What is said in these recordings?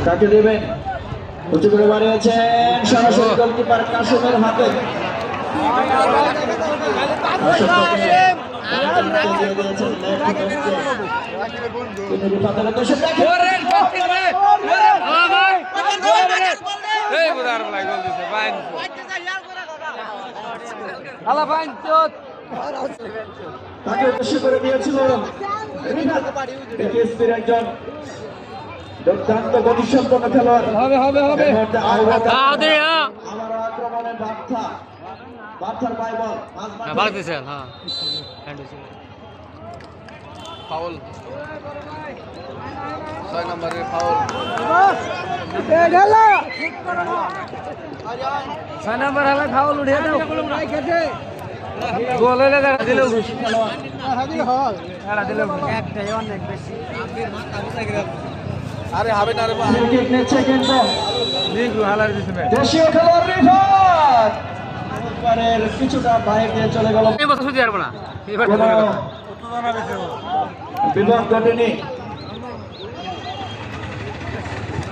কাকে দেবেন? উঁচু করে বাড়িয়েছেন সরাসরি গোলকিপার কাশেমের হাতে। তাকে উদ্দেশ্য করে দিয়েছিল একজন দুর্দান্ত গতিসম্পন্ন খেলোয়াড়। আবারও আক্রমণে বার্থার পায় বল। ফাউল 6 নম্বরের ফাউল। 6 নম্বর হলে ফাউল উঠিয়ে দাও। গোল হলে দিলেও একটাই অনেক বেশি। আরে হবে না রে ভাই। উইকেট নিচ্ছে কিন্তু দেশীয় খেলোয়াড় রিফাত এবারের কিছুটা বাইরে দিয়ে চলে গেল। বিপদ ঘটেনি।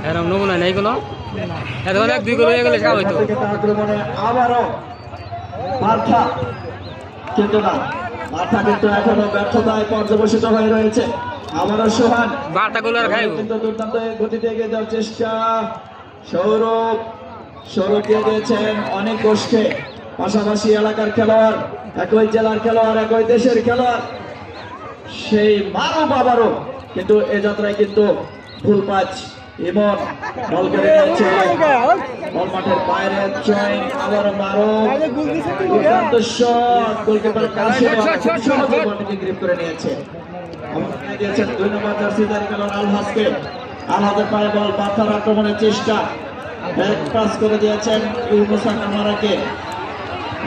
এরকম নমুনা নেই কোনো। এখন এক দুই গোল হয়ে গেলে সব হইতো। আক্রমণে আবারও বার্থা কিন্তু না, বার্থা কিন্তু এখনো ব্যর্থতায় পর্যবসিত হয়ে রয়েছে। আবারও সোহান বার্থা গোল আর খাইব কিন্তু দুর্দান্ত গতিতে এগিয়ে যাওয়ার চেষ্টা। সৌরভ দিয়ে দিয়েছেন অনেক গোষ্ঠে, পাশাপাশি এলাকার খেলোয়াড়, একই জেলার খেলোয়াড়, একই দেশের খেলোয়াড়, সেই মারুফ আবারও কিন্তু এ যাত্রায় কিন্তু ফুল পাঁচ ইমন বল করে নিয়েছে বল মাঠের বাইরে জয়েন। আবারও মারুফ দুর্দান্ত শট, গোলকিপার কাশেম সহজে বলটিকে গ্রিপ করে নিয়েছে। দিয়েছেন 2 নম্বর জার্সিধারী খেলোয়াড় আলহাজকে। আলহাজের পায়ে বল, বার্থার আক্রমণের চেষ্টা, ব্যাক পাস করে দিয়েছেন ইউনুসা কামারাকে।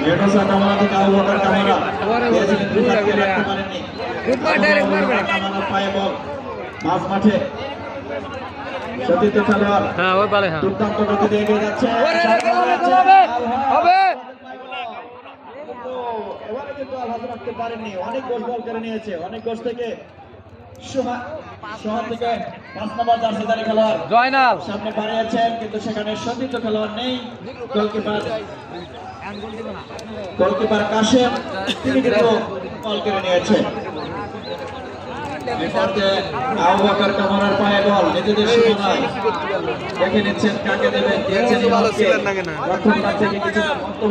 ইউনুসা কামারা থেকে আবু বকর কামারা দিয়েছিলেন রিফাতকে, রাখতে পারেননি। কামারা পায়ে বল মাঝ মাঠে, সতীর্থ খেলোয়াড় দুর্দান্ত গতিতে এগিয়ে যাচ্ছে। এবারে কিন্তু আলহাজ রাখতে পারেননি, অনেক গোল বল করে নিয়েছে। অনেক গোল থেকে সোহান থেকে 5 নম্বর জার্সিধারী খেলোয়াড় জয়নাল সামনে বাড়িয়েছেন, কিন্তু সেখানে সতীর্থ খেলোয়াড় নেই। গোলকিপার কাশেম তিনি কিন্তু বল করে নিয়েছেন। আবু বকর কামারার পায়ে বল, নিজেদের সীমানায় দেখে নিচ্ছেন কাকে দেবেন। দিয়েছেন ইমামকে, রক্ষণভাগ থেকে কিছু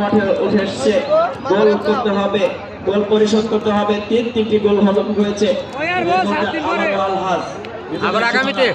মাঠে উঠে এসছে। গোল করতে হবে, গোল পরিশোধ করতে হবে। 3টি গোল হজম হয়েছে। আবার আগামীতে